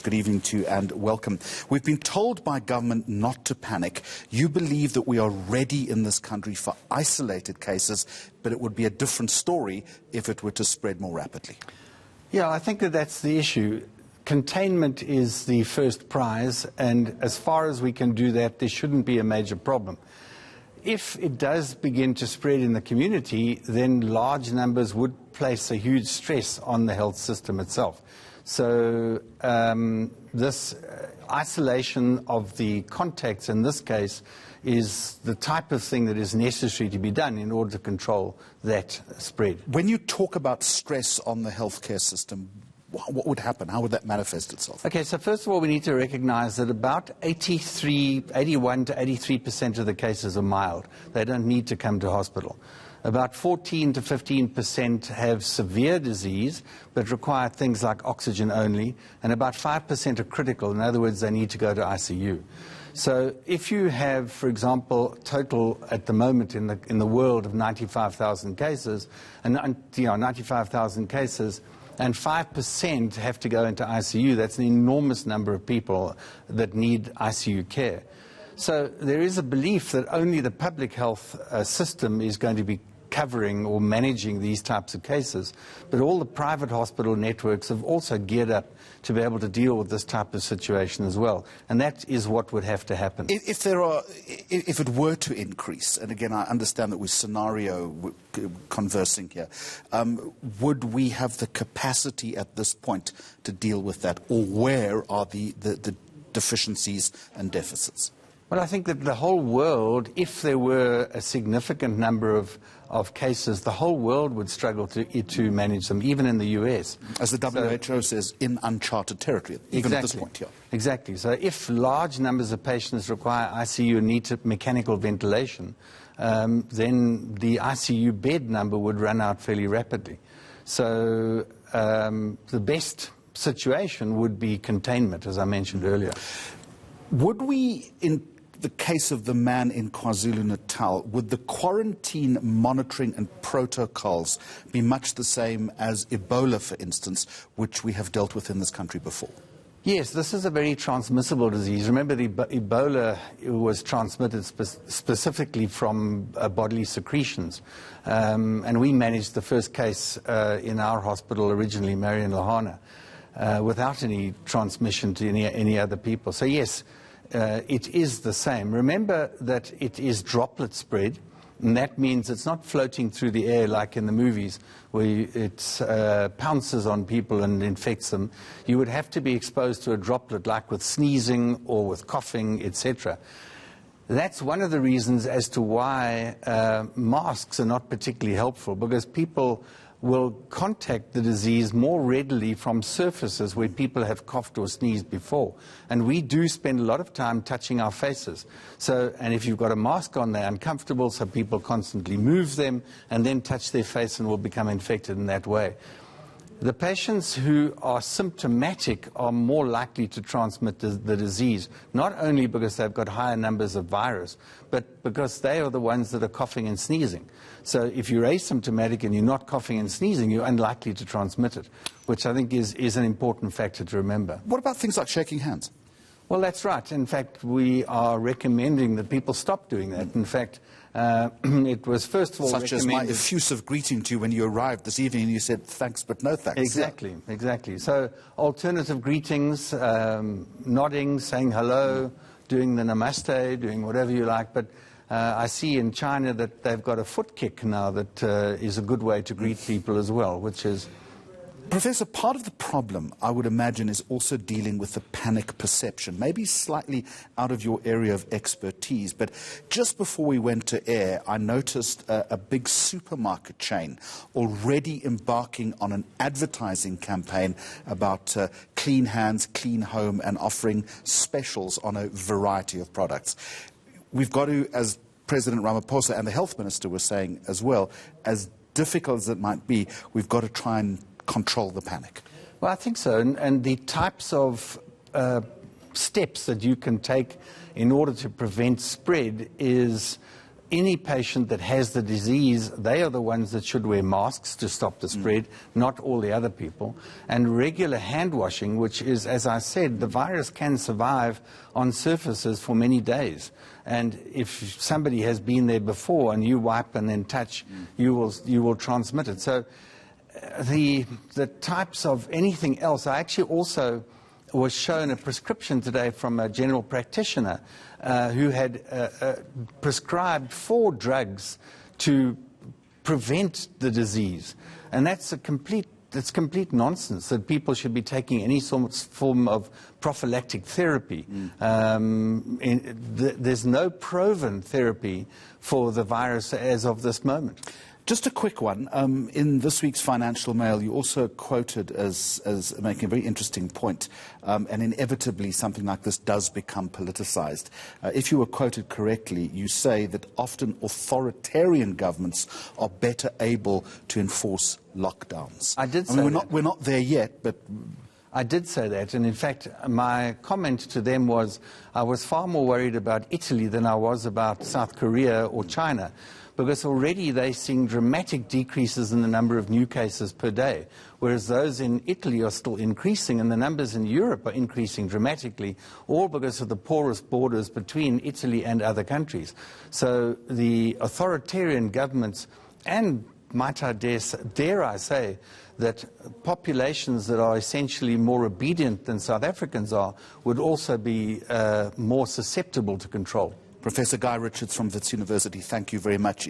good evening to you and welcome. We've been told by government not to panic. You believe that we are ready in this country for isolated cases, but it would be a different story if it were to spread more rapidly. Yeah, I think that that's the issue. Containment is the first prize, and as far as we can do that, there shouldn't be a major problem. If it does begin to spread in the community, then large numbers would place a huge stress on the health system itself. So this isolation of the contacts in this case is the type of thing that is necessary to be done in order to control that spread. When you talk about stress on the healthcare system, what would happen? How would that manifest itself? Okay, so first of all, we need to recognize that about 81 to 83% of the cases are mild. They don't need to come to hospital. About 14 to 15% have severe disease, but require things like oxygen only, and about 5% are critical. In other words, they need to go to ICU. So if you have, for example, total at the moment in the world of 95,000 cases, and 95,000 cases, and 5% have to go into ICU, that's an enormous number of people that need ICU care. So there is a belief that only the public health system is going to be covering or managing these types of cases, but all the private hospital networks have also geared up to be able to deal with this type of situation as well, and that is what would have to happen. If it were to increase, and again I understand that we're scenario conversing here, would we have the capacity at this point to deal with that, or where are the deficiencies and deficits? Well, I think that the whole world, if there were a significant number of cases, the whole world would struggle to manage them, even in the US. As the WHO says, in uncharted territory, even at this point, yeah. Exactly. So if large numbers of patients require ICU and need mechanical ventilation, then the ICU bed number would run out fairly rapidly. So the best situation would be containment, as I mentioned earlier. Would we, in the case of the man in Kwazulu-Natal, would the quarantine monitoring and protocols be much the same as Ebola, for instance, which we have dealt with in this country before? Yes, this is a very transmissible disease. Remember, the Ebola was transmitted specifically from bodily secretions. And we managed the first case in our hospital originally, Marion Lahana, without any transmission to any other people. So yes, it is the same. Remember that it is droplet spread, and that means it's not floating through the air like in the movies where it pounces on people and infects them. You would have to be exposed to a droplet like with sneezing or with coughing, etc. That's one of the reasons as to why masks are not particularly helpful, because people will contact the disease more readily from surfaces where people have coughed or sneezed before. And we do spend a lot of time touching our faces. So, and if you've got a mask on, they're uncomfortable, so people constantly move them and then touch their face and will become infected in that way. The patients who are symptomatic are more likely to transmit the disease, not only because they've got higher numbers of virus, but because they are the ones that are coughing and sneezing. So if you're asymptomatic and you're not coughing and sneezing, you're unlikely to transmit it, which I think is an important factor to remember. What about things like shaking hands? Well, that's right. In fact, we are recommending that people stop doing that. In fact, it was first of all such as my effusive greeting to you when you arrived this evening and you said thanks but no thanks. Exactly, exactly. So alternative greetings, nodding, saying hello, doing the namaste, doing whatever you like. But I see in China that they've got a foot kick now that is a good way to greet people as well, which is... Professor, part of the problem, I would imagine, is also dealing with the panic perception, maybe slightly out of your area of expertise. But just before we went to air, I noticed a big supermarket chain already embarking on an advertising campaign about clean hands, clean home, and offering specials on a variety of products. We've got to, as President Ramaphosa and the Health Minister were saying as well, as difficult as it might be, we've got to try and control the panic. Well, I think so. And the types of steps that you can take in order to prevent spread is any patient that has the disease, they are the ones that should wear masks to stop the spread, not all the other people. And regular hand washing, which is, as I said, the virus can survive on surfaces for many days. And if somebody has been there before and you wipe and then touch, you will transmit it. So the types of anything else, I actually also was shown a prescription today from a general practitioner who had prescribed 4 drugs to prevent the disease. And that's complete nonsense, that people should be taking any form of prophylactic therapy. There's no proven therapy for the virus as of this moment. Just a quick one. In this week's Financial Mail, you also quoted as making a very interesting point, and inevitably something like this does become politicized. If you were quoted correctly, you say that often authoritarian governments are better able to enforce lockdowns. I did say that. We're not there yet, but... I did say that, and in fact, my comment to them was I was far more worried about Italy than I was about South Korea or China, because already they're seeing dramatic decreases in the number of new cases per day, whereas those in Italy are still increasing, and the numbers in Europe are increasing dramatically, all because of the porous borders between Italy and other countries. So the authoritarian governments, and might I dare I say, that populations that are essentially more obedient than South Africans are would also be more susceptible to control. Professor Guy Richards from Wits University, thank you very much.